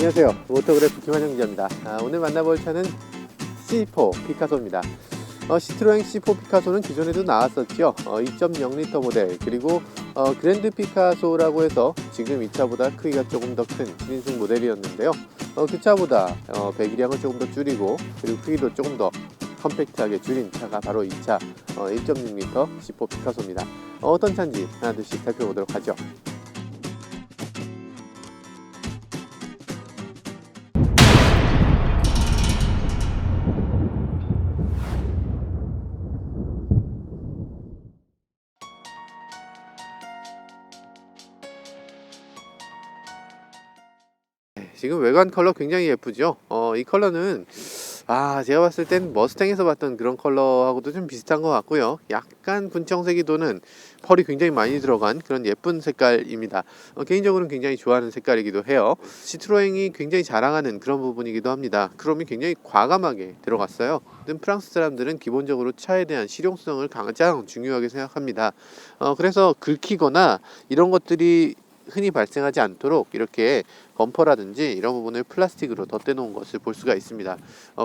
안녕하세요. 모터그래프 김환영 기자입니다. 오늘 만나볼 차는 C4 피카소입니다. 시트로엥 C4 피카소는 기존에도 나왔었죠. 2.0L 모델, 그리고 그랜드 피카소라고 해서 지금 이 차보다 크기가 조금 더 큰 7인승 모델이었는데요. 그 차보다 배기량을 조금 더 줄이고, 그리고 크기도 조금 더 컴팩트하게 줄인 차가 바로 이 차 1.6L C4 피카소입니다. 어떤 차인지 하나둘씩 살펴보도록 하죠. 지금 외관 컬러 굉장히 예쁘죠. 이 컬러는 제가 봤을 땐 머스탱에서 봤던 그런 컬러하고도 좀 비슷한 것 같고요. 약간 분청색이 도는 펄이 굉장히 많이 들어간 그런 예쁜 색깔입니다. 개인적으로는 굉장히 좋아하는 색깔이기도 해요. 시트로엥이 굉장히 자랑하는 그런 부분이기도 합니다. 크롬이 굉장히 과감하게 들어갔어요. 프랑스 사람들은 기본적으로 차에 대한 실용성을 가장 중요하게 생각합니다. 그래서 긁히거나 이런 것들이 흔히 발생하지 않도록 이렇게 범퍼라든지 이런 부분을 플라스틱으로 덧대 놓은 것을 볼 수가 있습니다.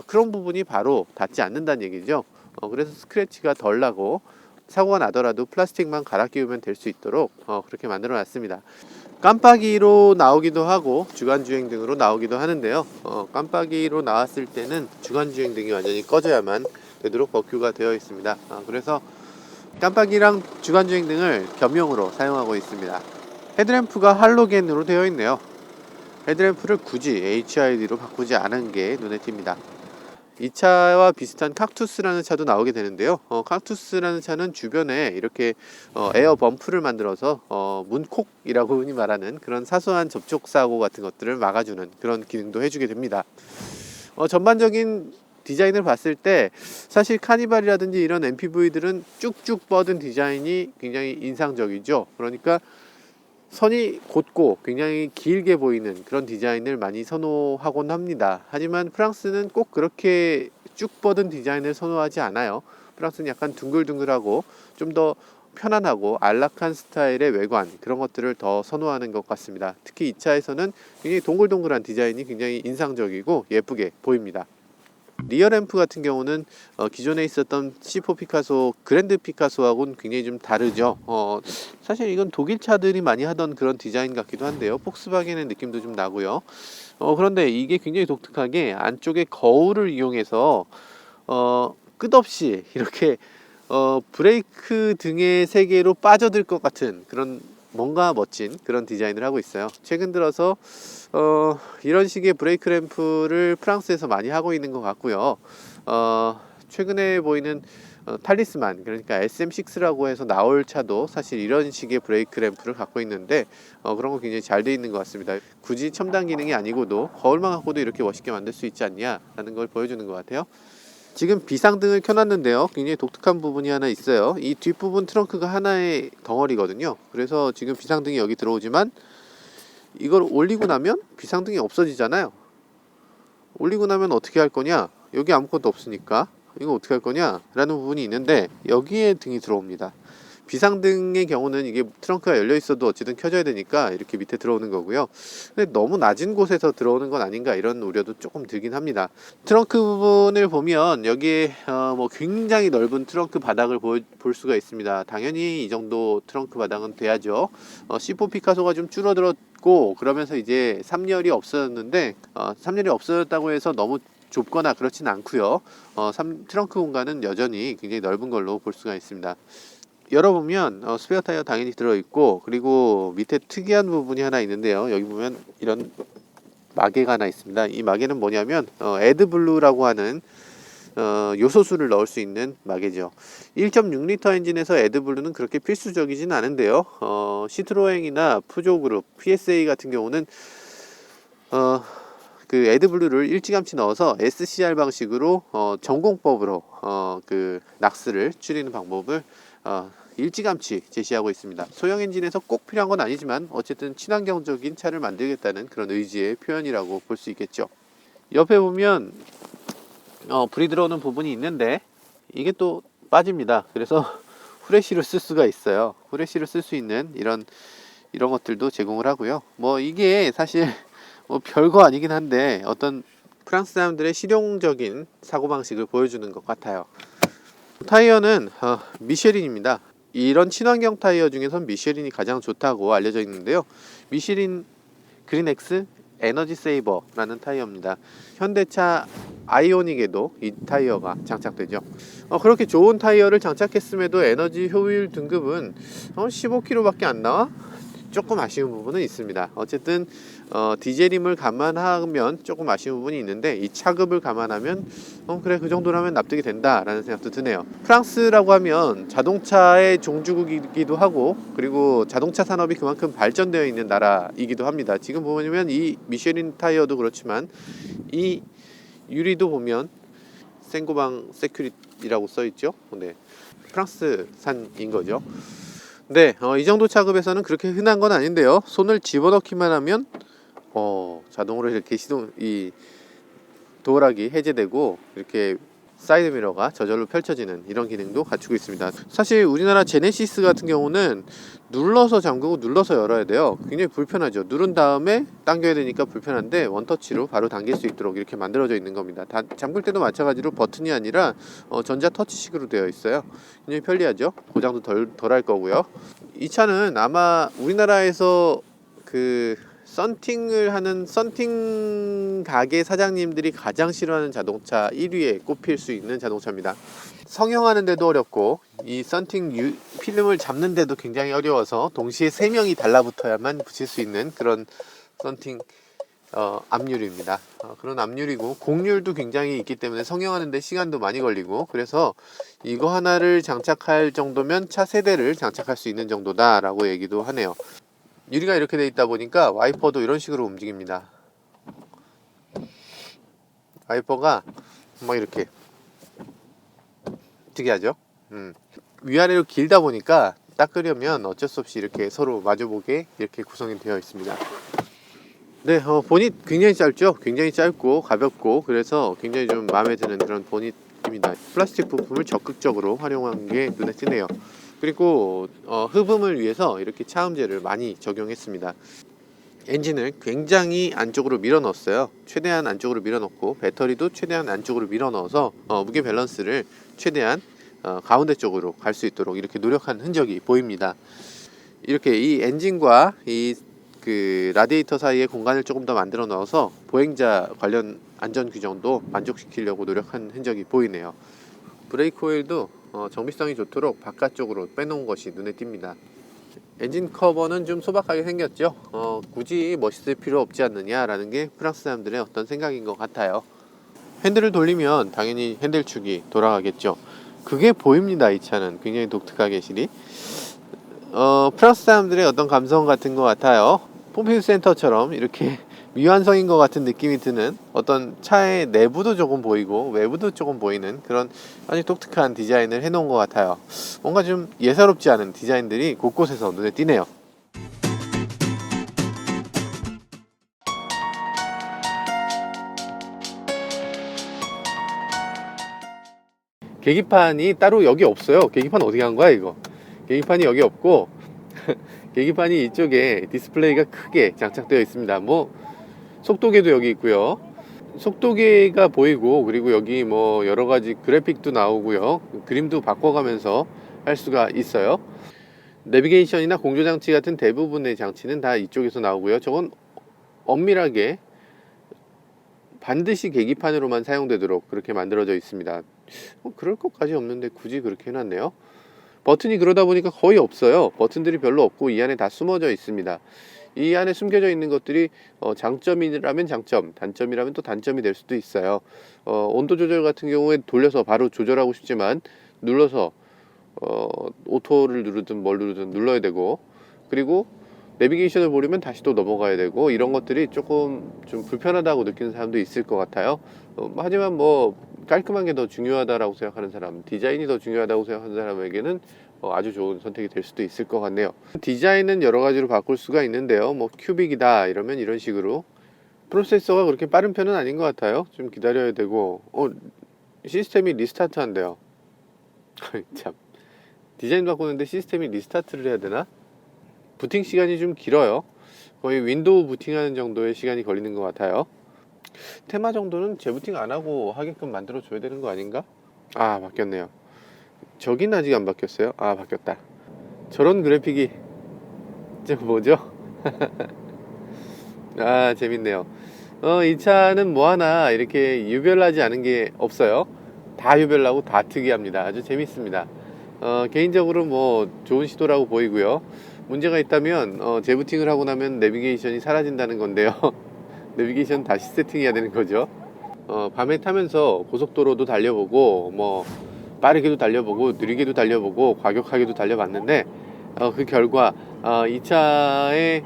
그런 부분이 바로 닿지 않는다는 얘기죠. 그래서 스크래치가 덜 나고 사고가 나더라도 플라스틱만 갈아 끼우면 될 수 있도록 그렇게 만들어 놨습니다. 깜빡이로 나오기도 하고 주간주행 등으로 나오기도 하는데요. 깜빡이로 나왔을 때는 주간주행 등이 완전히 꺼져야만 되도록 버큐가 되어 있습니다. 그래서 깜빡이랑 주간주행 등을 겸용으로 사용하고 있습니다. 헤드램프가 할로겐으로 되어 있네요. 헤드램프를 굳이 HID로 바꾸지 않은 게 눈에 띕니다. 이 차와 비슷한 칵투스라는 차도 나오게 되는데요. 칵투스라는 차는 주변에 이렇게 에어 범프를 만들어서 문콕이라고 흔히 말하는 그런 사소한 접촉 사고 같은 것들을 막아주는 그런 기능도 해주게 됩니다. 전반적인 디자인을 봤을 때 사실 카니발이라든지 이런 MPV들은 쭉쭉 뻗은 디자인이 굉장히 인상적이죠. 그러니까 선이 곧고 굉장히 길게 보이는 그런 디자인을 많이 선호하곤 합니다. 하지만 프랑스는 꼭 그렇게 쭉 뻗은 디자인을 선호하지 않아요. 프랑스는 약간 둥글둥글하고 좀 더 편안하고 안락한 스타일의 외관, 그런 것들을 더 선호하는 것 같습니다. 특히 이 차에서는 굉장히 동글동글한 디자인이 굉장히 인상적이고 예쁘게 보입니다. 리어 램프 같은 경우는 기존에 있었던 C4 피카소, 그랜드 피카소하고는 굉장히 좀 다르죠. 사실 이건 독일 차들이 많이 하던 그런 디자인 같기도 한데요. 폭스바겐의 느낌도 좀 나고요. 그런데 이게 굉장히 독특하게 안쪽에 거울을 이용해서 끝없이 이렇게 브레이크 등의 세계로 빠져들 것 같은 그런 뭔가 멋진 그런 디자인을 하고 있어요. 최근 들어서 이런 식의 브레이크 램프를 프랑스에서 많이 하고 있는 것 같고요. 최근에 보이는 탈리스만, 그러니까 SM6라고 해서 나올 차도 사실 이런 식의 브레이크 램프를 갖고 있는데 그런 거 굉장히 잘 돼 있는 것 같습니다. 굳이 첨단 기능이 아니고도 거울만 갖고도 이렇게 멋있게 만들 수 있지 않냐라는 걸 보여주는 것 같아요. 지금 비상등을 켜놨는데요. 굉장히 독특한 부분이 하나 있어요. 이 뒷부분 트렁크가 하나의 덩어리거든요. 그래서 지금 비상등이 여기 들어오지만 이걸 올리고 나면 비상등이 없어지잖아요. 올리고 나면 어떻게 할 거냐? 여기 아무것도 없으니까 이거 어떻게 할 거냐? 라는 부분이 있는데 여기에 등이 들어옵니다. 비상등의 경우는 이게 트렁크가 열려 있어도 어쨌든 켜져야 되니까 이렇게 밑에 들어오는 거고요. 근데 너무 낮은 곳에서 들어오는 건 아닌가, 이런 우려도 조금 들긴 합니다. 트렁크 부분을 보면 여기에 굉장히 넓은 트렁크 바닥을 볼 수가 있습니다. 당연히 이 정도 트렁크 바닥은 돼야죠. C4 피카소가 좀 줄어들었고 그러면서 이제 3열이 없어졌는데 3열이 없어졌다고 해서 너무 좁거나 그렇진 않고요. 트렁크 공간은 여전히 굉장히 넓은 걸로 볼 수가 있습니다. 열어보면 스페어 타이어 당연히 들어있고, 그리고 밑에 특이한 부분이 하나 있는데요. 여기 보면 이런 마개가 하나 있습니다. 이 마개는 뭐냐면 애드블루라고 하는 요소수를 넣을 수 있는 마개죠. 1.6L 엔진에서 애드블루는 그렇게 필수적이진 않은데요. 시트로엥이나 푸조그룹, PSA 같은 경우는 그 애드블루를 일찌감치 넣어서 SCR 방식으로 전공법으로 그 낙스를 줄이는 방법을 일찌감치 제시하고 있습니다. 소형 엔진에서 꼭 필요한 건 아니지만 어쨌든 친환경적인 차를 만들겠다는 그런 의지의 표현이라고 볼 수 있겠죠. 옆에 보면 불이 들어오는 부분이 있는데 이게 또 빠집니다. 그래서 후레쉬를 쓸 수가 있어요. 후레쉬를 쓸 수 있는 이런 것들도 제공을 하고요. 이게 사실 별거 아니긴 한데 어떤 프랑스 사람들의 실용적인 사고방식을 보여주는 것 같아요. 타이어는 미쉐린입니다. 이런 친환경 타이어 중에선 미쉐린이 가장 좋다고 알려져 있는데요. 미쉐린 그린엑스 에너지 세이버라는 타이어입니다. 현대차 아이오닉에도 이 타이어가 장착되죠. 그렇게 좋은 타이어를 장착했음에도 에너지 효율 등급은 15km밖에 안 나와? 조금 아쉬운 부분은 있습니다. 어쨌든 디젤임을 감안하면 조금 아쉬운 부분이 있는데 이 차급을 감안하면 그래 그 정도라면 납득이 된다라는 생각도 드네요. 프랑스라고 하면 자동차의 종주국이기도 하고 그리고 자동차 산업이 그만큼 발전되어 있는 나라이기도 합니다. 지금 보면 이 미쉐린 타이어도 그렇지만 이 유리도 보면 생고방 세큐리티라고 써있죠. 네, 프랑스산인 거죠. 네, 이 정도 차급에서는 그렇게 흔한 건 아닌데요. 손을 집어넣기만 하면 자동으로 이렇게 이 도어락이 해제되고 이렇게 사이드 미러가 저절로 펼쳐지는 이런 기능도 갖추고 있습니다. 사실 우리나라 제네시스 같은 경우는 눌러서 잠그고 눌러서 열어야 돼요. 굉장히 불편하죠. 누른 다음에 당겨야 되니까 불편한데 원터치로 바로 당길 수 있도록 이렇게 만들어져 있는 겁니다. 잠글 때도 마찬가지로 버튼이 아니라 전자 터치식으로 되어 있어요. 굉장히 편리하죠. 고장도 덜 할 거고요. 이 차는 아마 우리나라에서 썬팅을 하는 썬팅 가게 사장님들이 가장 싫어하는 자동차 1위에 꼽힐 수 있는 자동차입니다. 성형하는데도 어렵고 이 썬팅 필름을 잡는데도 굉장히 어려워서 동시에 3명이 달라붙어야만 붙일 수 있는 그런 썬팅 압률입니다. 그런 압률이고 곡률도 굉장히 있기 때문에 성형하는데 시간도 많이 걸리고 그래서 이거 하나를 장착할 정도면 차 세대를 장착할 수 있는 정도다 라고 얘기도 하네요. 유리가 이렇게 돼 있다 보니까 와이퍼도 이런 식으로 움직입니다. 와이퍼가 막 이렇게 특이하죠. 위아래로 길다 보니까 닦으려면 어쩔 수 없이 이렇게 서로 마주보게 이렇게 구성이 되어 있습니다. 네, 보닛 굉장히 짧죠. 굉장히 짧고 가볍고 그래서 굉장히 좀 마음에 드는 그런 보닛입니다. 플라스틱 부품을 적극적으로 활용한 게 눈에 띄네요. 그리고 흡음을 위해서 이렇게 차음제를 많이 적용했습니다. 엔진을 굉장히 안쪽으로 밀어 넣었어요. 최대한 안쪽으로 밀어 넣고 배터리도 최대한 안쪽으로 밀어 넣어서 무게 밸런스를 최대한 가운데 쪽으로 갈 수 있도록 이렇게 노력한 흔적이 보입니다. 이렇게 이 엔진과 이 라디에이터 사이에 공간을 조금 더 만들어 넣어서 보행자 관련 안전 규정도 만족시키려고 노력한 흔적이 보이네요. 브레이크 오일도 정비성이 좋도록 바깥쪽으로 빼놓은 것이 눈에 띕니다. 엔진 커버는 좀 소박하게 생겼죠. 굳이 멋있을 필요 없지 않느냐라는 게 프랑스 사람들의 어떤 생각인 것 같아요. 핸들을 돌리면 당연히 핸들축이 돌아가겠죠. 그게 보입니다. 이 차는 굉장히 독특하게 실이 프랑스 사람들의 어떤 감성 같은 것 같아요. 폼페이 센터처럼 이렇게 미완성인 것 같은 느낌이 드는 어떤 차의 내부도 조금 보이고 외부도 조금 보이는 그런 아주 독특한 디자인을 해놓은 것 같아요. 뭔가 좀 예사롭지 않은 디자인들이 곳곳에서 눈에 띄네요. 계기판이 따로 여기 없어요. 계기판 어디 간 거야 이거? 계기판이 여기 없고 계기판이 이쪽에 디스플레이가 크게 장착되어 있습니다. 뭐 속도계도 여기 있고요. 속도계가 보이고 그리고 여기 뭐 여러가지 그래픽도 나오고요. 그림도 바꿔가면서 할 수가 있어요. 내비게이션이나 공조장치 같은 대부분의 장치는 다 이쪽에서 나오고요. 저건 엄밀하게 반드시 계기판으로만 사용되도록 그렇게 만들어져 있습니다. 그럴 것까지 없는데 굳이 그렇게 해놨네요. 버튼이 그러다 보니까 거의 없어요. 버튼들이 별로 없고 이 안에 다 숨어져 있습니다. 이 안에 숨겨져 있는 것들이 장점이라면 장점, 단점이라면 또 단점이 될 수도 있어요. 온도 조절 같은 경우에 돌려서 바로 조절하고 싶지만 눌러서 오토를 누르든 뭘 누르든 눌러야 되고 그리고 내비게이션을 보려면 다시 또 넘어가야 되고 이런 것들이 조금 좀 불편하다고 느끼는 사람도 있을 것 같아요. 하지만 뭐 깔끔한 게 더 중요하다라고 생각하는 사람, 디자인이 더 중요하다고 생각하는 사람에게는 아주 좋은 선택이 될 수도 있을 것 같네요. 디자인은 여러 가지로 바꿀 수가 있는데요. 뭐 큐빅이다 이러면 이런 식으로 프로세서가 그렇게 빠른 편은 아닌 것 같아요. 좀 기다려야 되고 시스템이 리스타트 한대요. 참 디자인 바꾸는데 시스템이 리스타트를 해야 되나? 부팅 시간이 좀 길어요. 거의 윈도우 부팅하는 정도의 시간이 걸리는 것 같아요. 테마 정도는 재부팅 안 하고 하게끔 만들어 줘야 되는 거 아닌가? 아, 바뀌었네요. 저긴 아직 안 바뀌었어요. 아, 바뀌었다. 저런 그래픽이 저 뭐죠? 아, 재밌네요. 이 차는 뭐 하나 이렇게 유별나지 않은 게 없어요. 다 유별나고 다 특이합니다. 아주 재밌습니다. 개인적으로 뭐 좋은 시도라고 보이고요. 문제가 있다면 재부팅을 하고 나면 내비게이션이 사라진다는 건데요. 내비게이션 다시 세팅해야 되는 거죠. 밤에 타면서 고속도로도 달려보고 뭐 빠르게도 달려보고 느리게도 달려보고 과격하게도 달려봤는데 그 결과 이 차의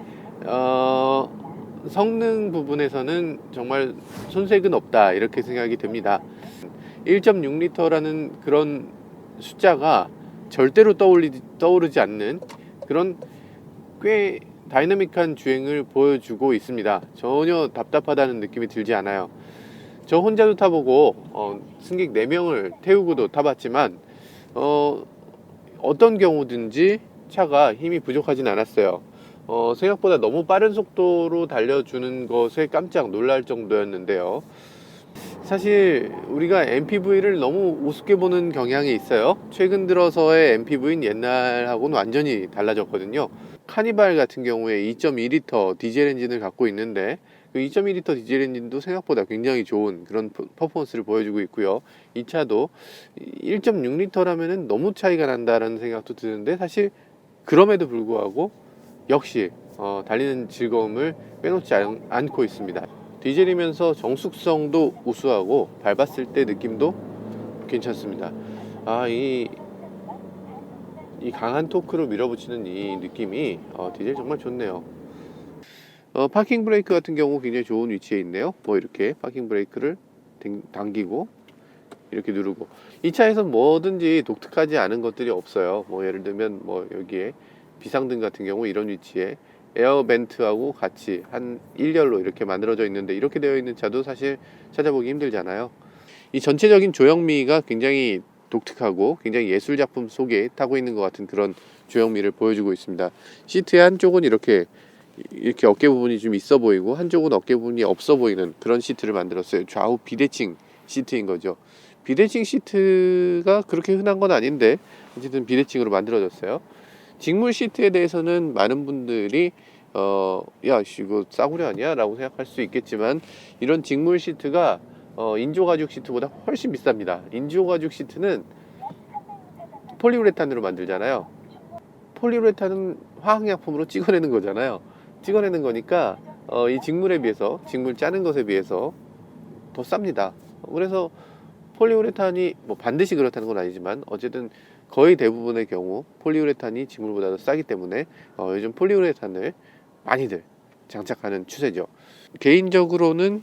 성능 부분에서는 정말 손색은 없다 이렇게 생각이 됩니다. 1.6L라는 그런 숫자가 절대로 떠오르지 않는 그런 꽤 다이나믹한 주행을 보여주고 있습니다. 전혀 답답하다는 느낌이 들지 않아요. 저 혼자도 타보고 승객 4명을 태우고도 타봤지만 어떤 경우든지 차가 힘이 부족하진 않았어요. 생각보다 너무 빠른 속도로 달려주는 것에 깜짝 놀랄 정도였는데요. 사실 우리가 MPV를 너무 우습게 보는 경향이 있어요. 최근 들어서의 MPV는 옛날하고는 완전히 달라졌거든요. 카니발 같은 경우에 2.2L 디젤 엔진을 갖고 있는데 그 2.2L 디젤 엔진도 생각보다 굉장히 좋은 그런 퍼포먼스를 보여주고 있고요. 이 차도 1.6L라면 너무 차이가 난다는 생각도 드는데 사실 그럼에도 불구하고 역시 달리는 즐거움을 빼놓지 않고 있습니다. 디젤이면서 정숙성도 우수하고 밟았을 때 느낌도 괜찮습니다. 이 강한 토크로 밀어붙이는 이 느낌이 디젤 정말 좋네요. 파킹 브레이크 같은 경우 굉장히 좋은 위치에 있네요. 뭐 이렇게 파킹 브레이크를 당기고 이렇게 누르고 이 차에서 뭐든지 독특하지 않은 것들이 없어요. 뭐 예를 들면 뭐 여기에 비상등 같은 경우 이런 위치에 에어벤트하고 같이 한 일렬로 이렇게 만들어져 있는데 이렇게 되어 있는 차도 사실 찾아보기 힘들잖아요. 이 전체적인 조형미가 굉장히 독특하고 굉장히 예술 작품 속에 타고 있는 것 같은 그런 조형미를 보여주고 있습니다. 시트의 한쪽은 이렇게 어깨 부분이 좀 있어 보이고 한쪽은 어깨 부분이 없어 보이는 그런 시트를 만들었어요. 좌우 비대칭 시트인 거죠. 비대칭 시트가 그렇게 흔한 건 아닌데 어쨌든 비대칭으로 만들어졌어요. 직물 시트에 대해서는 많은 분들이 야 이거 싸구려 아니야? 라고 생각할 수 있겠지만 이런 직물 시트가 인조 가죽 시트보다 훨씬 비쌉니다. 인조 가죽 시트는 폴리우레탄으로 만들잖아요. 폴리우레탄은 화학약품으로 찍어내는 거잖아요. 찍어내는 거니까 이 직물에 비해서 직물 짜는 것에 비해서 더 쌉니다. 그래서 폴리우레탄이 뭐 반드시 그렇다는 건 아니지만 어쨌든 거의 대부분의 경우 폴리우레탄이 직물보다 더 싸기 때문에 요즘 폴리우레탄을 많이들 장착하는 추세죠. 개인적으로는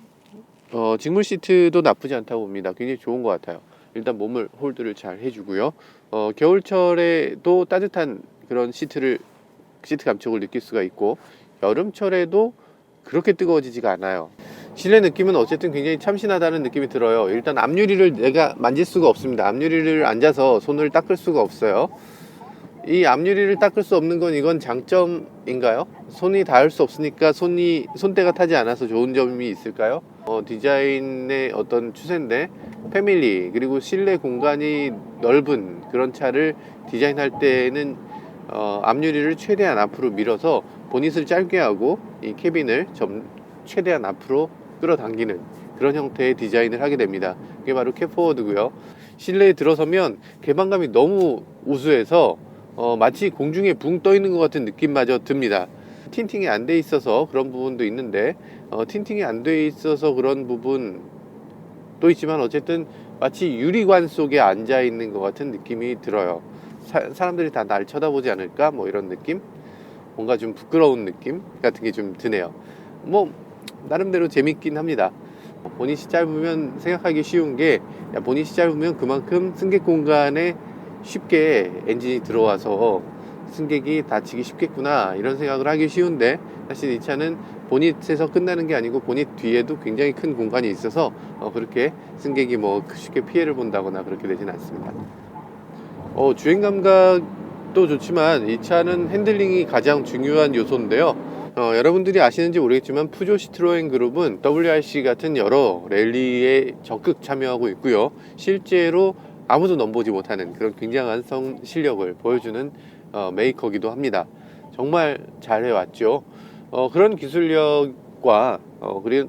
직물 시트도 나쁘지 않다고 봅니다. 굉장히 좋은 것 같아요. 일단 몸을 홀드를 잘 해주고요. 겨울철에도 따뜻한 그런 시트 감촉을 느낄 수가 있고 여름철에도 그렇게 뜨거워지지가 않아요. 실내 느낌은 어쨌든 굉장히 참신하다는 느낌이 들어요. 일단 앞유리를 내가 만질 수가 없습니다. 앞유리를 앉아서 손을 닦을 수가 없어요. 이 앞유리를 닦을 수 없는 건 이건 장점인가요? 손이 닿을 수 없으니까 손때가 타지 않아서 좋은 점이 있을까요? 디자인의 어떤 추세인데 패밀리 그리고 실내 공간이 넓은 그런 차를 디자인할 때는 앞유리를 최대한 앞으로 밀어서 보닛을 짧게 하고 이 캐빈을 최대한 앞으로 끌어당기는 그런 형태의 디자인을 하게 됩니다. 그게 바로 캣포워드고요. 실내에 들어서면 개방감이 너무 우수해서 마치 공중에 붕 떠 있는 것 같은 느낌마저 듭니다. 틴팅이 안 돼 있어서 그런 부분도 있는데 틴팅이 안 돼 있어서 그런 부분도 있지만 어쨌든 마치 유리관 속에 앉아 있는 것 같은 느낌이 들어요. 사람들이 다 날 쳐다보지 않을까 뭐 이런 느낌, 뭔가 좀 부끄러운 느낌 같은 게 좀 드네요. 뭐 나름대로 재밌긴 합니다. 보닛이 짧으면 생각하기 쉬운 게 보닛이 짧으면 그만큼 승객 공간에 쉽게 엔진이 들어와서 승객이 다치기 쉽겠구나 이런 생각을 하기 쉬운데 사실 이 차는 보닛에서 끝나는 게 아니고 보닛 뒤에도 굉장히 큰 공간이 있어서 그렇게 승객이 뭐 쉽게 피해를 본다거나 그렇게 되진 않습니다. 주행 감각도 좋지만 이 차는 핸들링이 가장 중요한 요소인데요. 여러분들이 아시는지 모르겠지만 푸조 시트로엔 그룹은 WRC 같은 여러 랠리에 적극 참여하고 있고요. 실제로 아무도 넘보지 못하는 그런 굉장한 실력을 보여주는 메이커기도 합니다. 정말 잘해왔죠. 그런 기술력과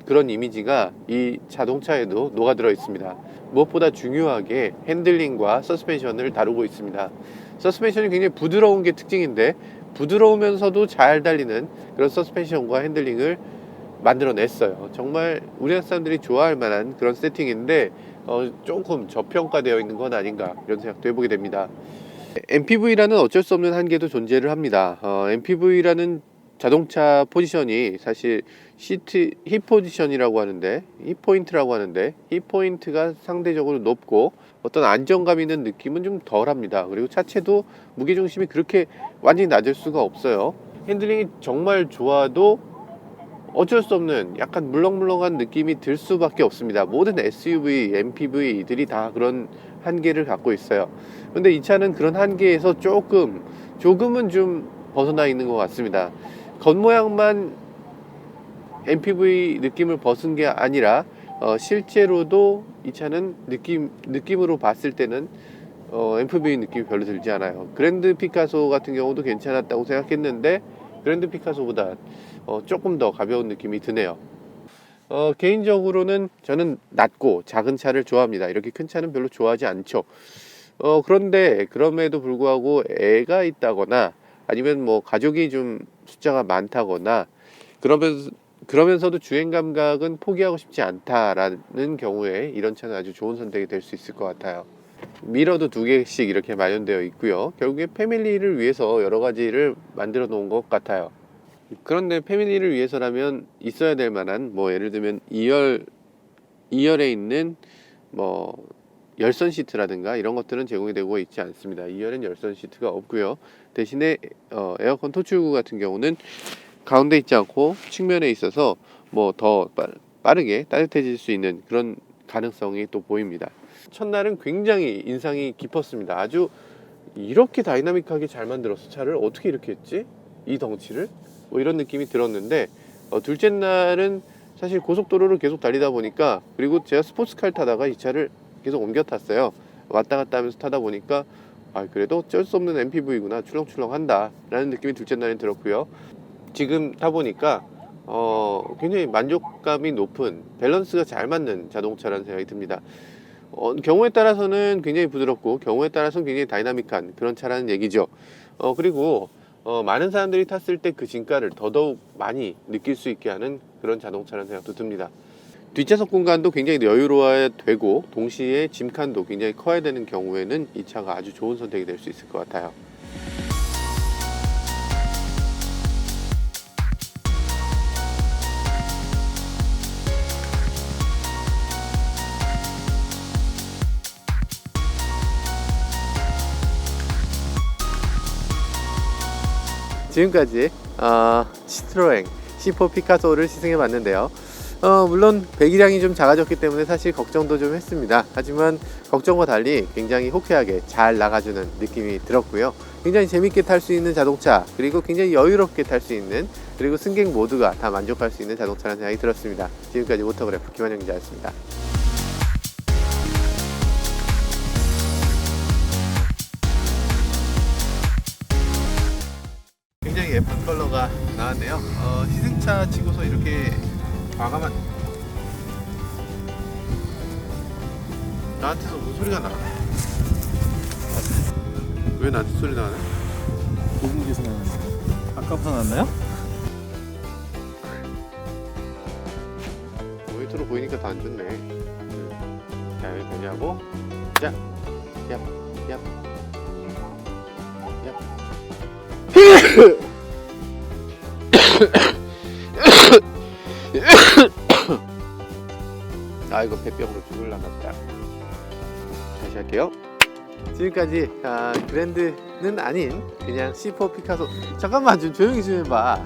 그런 이미지가 이 자동차에도 녹아들어 있습니다. 무엇보다 중요하게 핸들링과 서스펜션을 다루고 있습니다. 서스펜션이 굉장히 부드러운 게 특징인데 부드러우면서도 잘 달리는 그런 서스펜션과 핸들링을 만들어냈어요. 정말 우리나라 사람들이 좋아할 만한 그런 세팅인데 조금 저평가되어 있는 건 아닌가 이런 생각도 해보게 됩니다. MPV라는 어쩔 수 없는 한계도 존재를 합니다. MPV라는 자동차 포지션이 사실 시트 힙 포지션이라고 하는데 힙 포인트라고 하는데 힙 포인트가 상대적으로 높고 어떤 안정감 있는 느낌은 좀 덜합니다. 그리고 차체도 무게중심이 그렇게 완전히 낮을 수가 없어요. 핸들링이 정말 좋아도 어쩔 수 없는 약간 물렁물렁한 느낌이 들 수밖에 없습니다. 모든 SUV, MPV들이 다 그런 한계를 갖고 있어요. 근데 이 차는 그런 한계에서 조금은 좀 벗어나 있는 것 같습니다. 겉모양만 MPV 느낌을 벗은 게 아니라 실제로도 이 차는 느낌으로 봤을 때는 MPV 느낌이 별로 들지 않아요. 그랜드 피카소 같은 경우도 괜찮았다고 생각했는데 그랜드 피카소보다 조금 더 가벼운 느낌이 드네요. 개인적으로는 저는 낮고 작은 차를 좋아합니다. 이렇게 큰 차는 별로 좋아하지 않죠. 그런데 그럼에도 불구하고 애가 있다거나 아니면 뭐 가족이 좀 숫자가 많다거나 그러면서도 주행 감각은 포기하고 싶지 않다라는 경우에 이런 차는 아주 좋은 선택이 될 수 있을 것 같아요. 미러도 2개씩 이렇게 마련되어 있고요. 결국에 패밀리를 위해서 여러 가지를 만들어 놓은 것 같아요. 그런데 패밀리를 위해서라면 있어야 될 만한 뭐 예를 들면 2열에 있는 뭐 열선 시트라든가 이런 것들은 제공이 되고 있지 않습니다. 2열엔 열선 시트가 없고요. 대신에 에어컨 토출구 같은 경우는 가운데 있지 않고 측면에 있어서 뭐 더 빠르게 따뜻해질 수 있는 그런 가능성이 또 보입니다. 첫날은 굉장히 인상이 깊었습니다. 아주 이렇게 다이나믹하게 잘 만들었어. 차를 어떻게 이렇게 했지? 이 덩치를? 뭐 이런 느낌이 들었는데 둘째 날은 사실 고속도로를 계속 달리다 보니까 그리고 제가 스포츠카를 타다가 이 차를 계속 옮겨 탔어요. 왔다 갔다 하면서 타다 보니까 그래도 어쩔 수 없는 MPV구나, 출렁출렁한다 라는 느낌이 둘째 날에 들었고요. 지금 타보니까 굉장히 만족감이 높은, 밸런스가 잘 맞는 자동차라는 생각이 듭니다. 경우에 따라서는 굉장히 부드럽고 경우에 따라서는 굉장히 다이나믹한 그런 차라는 얘기죠. 그리고 많은 사람들이 탔을 때 그 진가를 더더욱 많이 느낄 수 있게 하는 그런 자동차라는 생각도 듭니다. 뒷좌석 공간도 굉장히 여유로워야 되고 동시에 짐칸도 굉장히 커야 되는 경우에는 이 차가 아주 좋은 선택이 될 수 있을 것 같아요. 지금까지 시트로엥 C4 피카소를 시승해 봤는데요. 물론 배기량이 좀 작아졌기 때문에 사실 걱정도 좀 했습니다. 하지만 걱정과 달리 굉장히 호쾌하게 잘 나가주는 느낌이 들었고요. 굉장히 재밌게 탈 수 있는 자동차, 그리고 굉장히 여유롭게 탈 수 있는, 그리고 승객 모두가 다 만족할 수 있는 자동차라는 생각이 들었습니다. 지금까지 오토그래프 김환영 기자였습니다. 굉장히 예쁜 컬러가 나왔네요. 시승차 치고서 이렇게 과감한, 나한테서 무슨 소리가 나? 왜 나한테 소리 나네? 고국에서 나왔나요? 아까부터 났나요? 모니터로 보이니까 더 안 좋네. 자, 여기 되냐고? 자, 얍, 얍, 얍. 이거 폐병으로 죽을라갔다. 다시 할게요. 지금까지 그랜드는 아닌 그냥 C4 피카소. 잠깐만 좀 조용히 좀 해봐.